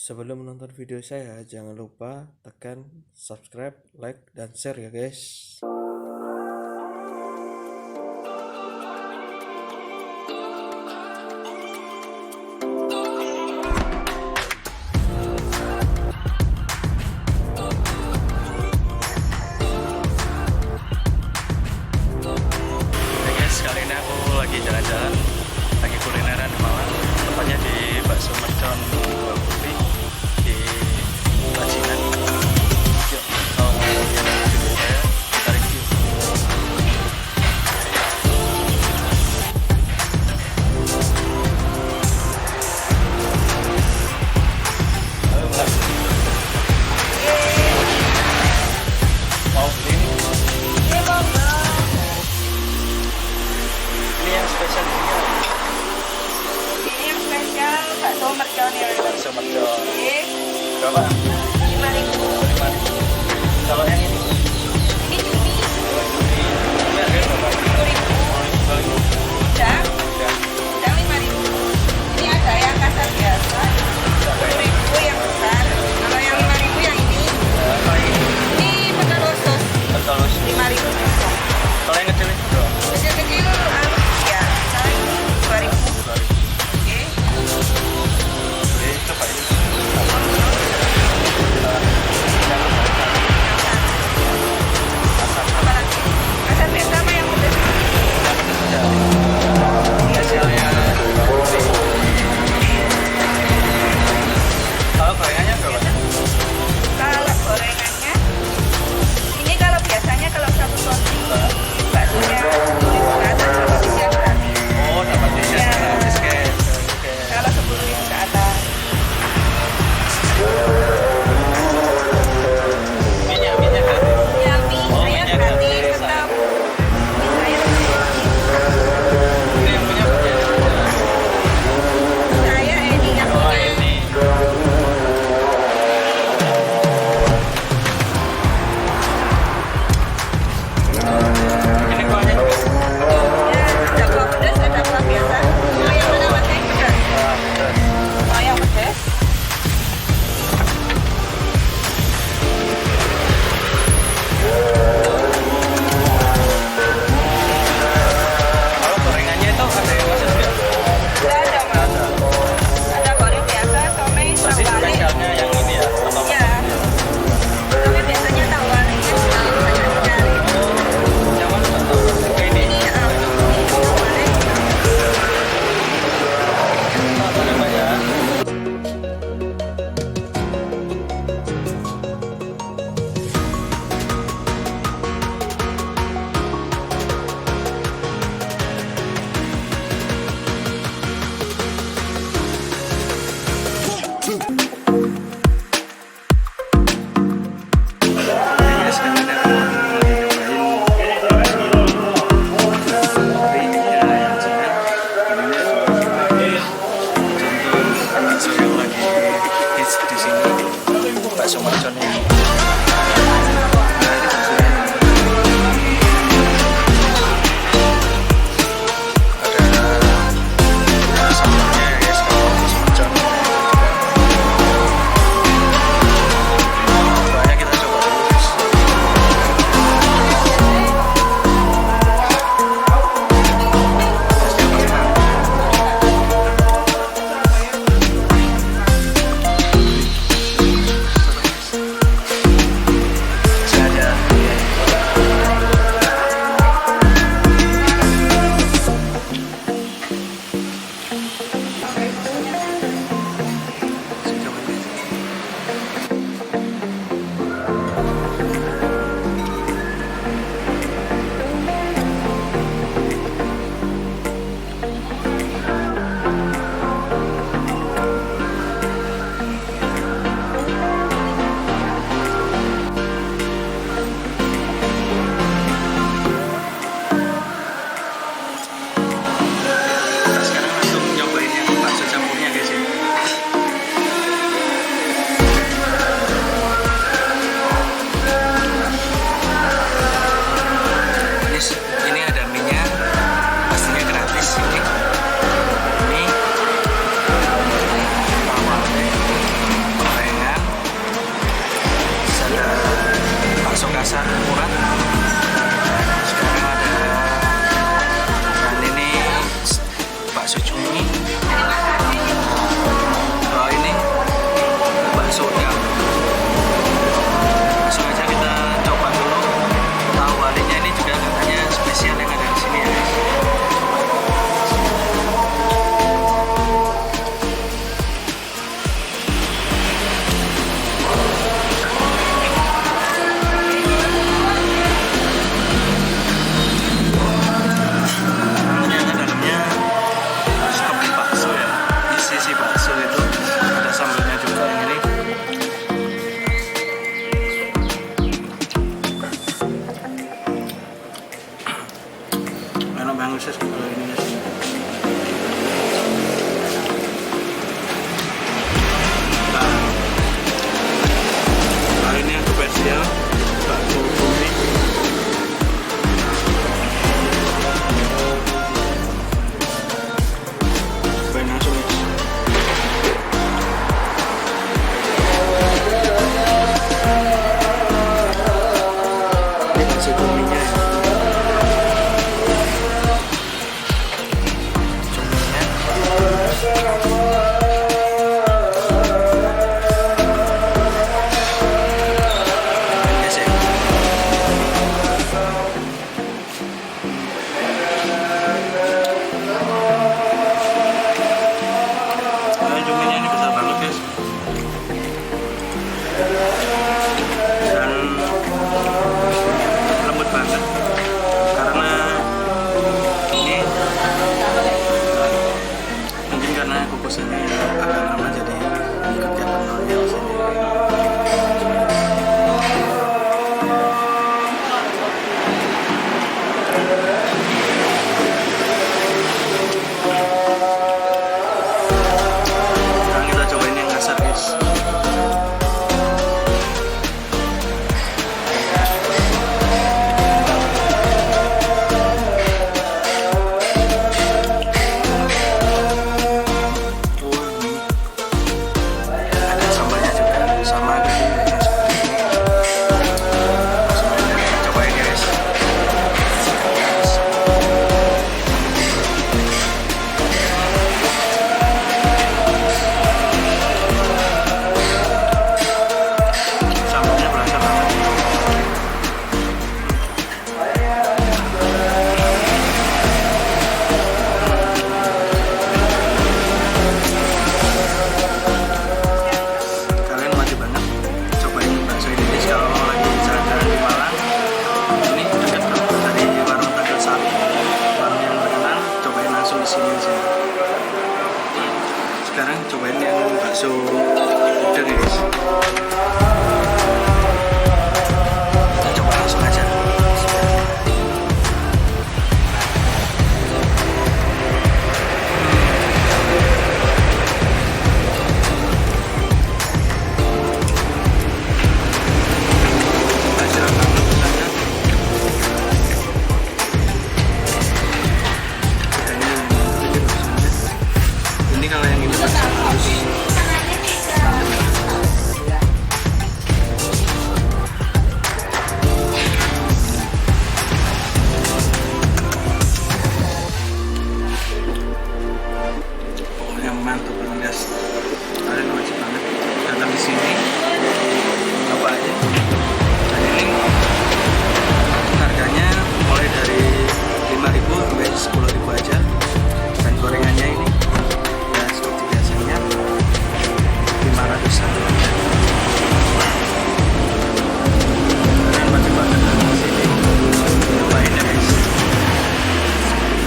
Sebelum menonton video saya, jangan lupa tekan subscribe, like, dan share ya guys. Kali ini aku lagi jalan-jalan, lagi kulineran di Malang, tepatnya di Bakso Mercon Dua Putih di Bajingan. Yuk, kalau mau lihat video saya, kita review. Halo Mbak, mau beli ini? Ini yang spesial ini apa? Ini yang spesial bakso mercon ya. Bakso Mercon. Oke, Berapa? 5.000. 5.000. Kalau yang ini? Ini cumi Ini harganya berapa? 10.000. 2.000. Udang, Ya. udang 5.000. Ini ada yang kasar biasa, 10.000 yang besar. Kalau yang 5.000 yang ini, Kalau ini ini betul khusus terus 5.000. kalau yang kecil itu berapa? Kecil-kecil ya, saya 2.000. Oke, Beli coba ini. apa lagi? Kasar biasa sama yang pedas? Spesialnya. Kalau gorengannya berapa? Kalau gorengannya, ini kalau biasanya kalau satu porsi baksonya 10.000 ke atas kalau isian gratis. Oh, dapat ini Ya. gratis guys. Oke. Kalau 10.000 ke atas. Minyak gratis. Ya, mie Oh, saya minyak gratis gratis. tetap. Mie saya gratis. Ini yang punya punya. Saya ini yang Oh, punya. ini. Ini kuahnya juga. Ya, ada kuah pedas, ada kuah biasa. Mau yang mana mas? Yang pedas. Wah, pedas. Mau yang pedas? Kalau gorengannya itu ada yang masuk nggak? Tidak ada mas. Ada goreng biasa, somai, Berarti tawar. spesialnya yang ini ya? Atau Ya. Tapi biasanya tawar. Biasanya cari. yang mana nggak tahu? Kayak ini. Ini tawarnya. Apa namanya? Guys, kan ada lagi nyobain yang bakso yang lagi hits di sini, bakso mercon ini. Nah, ini baksonya. Ada sambalnya ya guys, kalau bakso mercon. Cobaannya kita coba dulu guys. sekarang cobain yang bakso udang ya guys.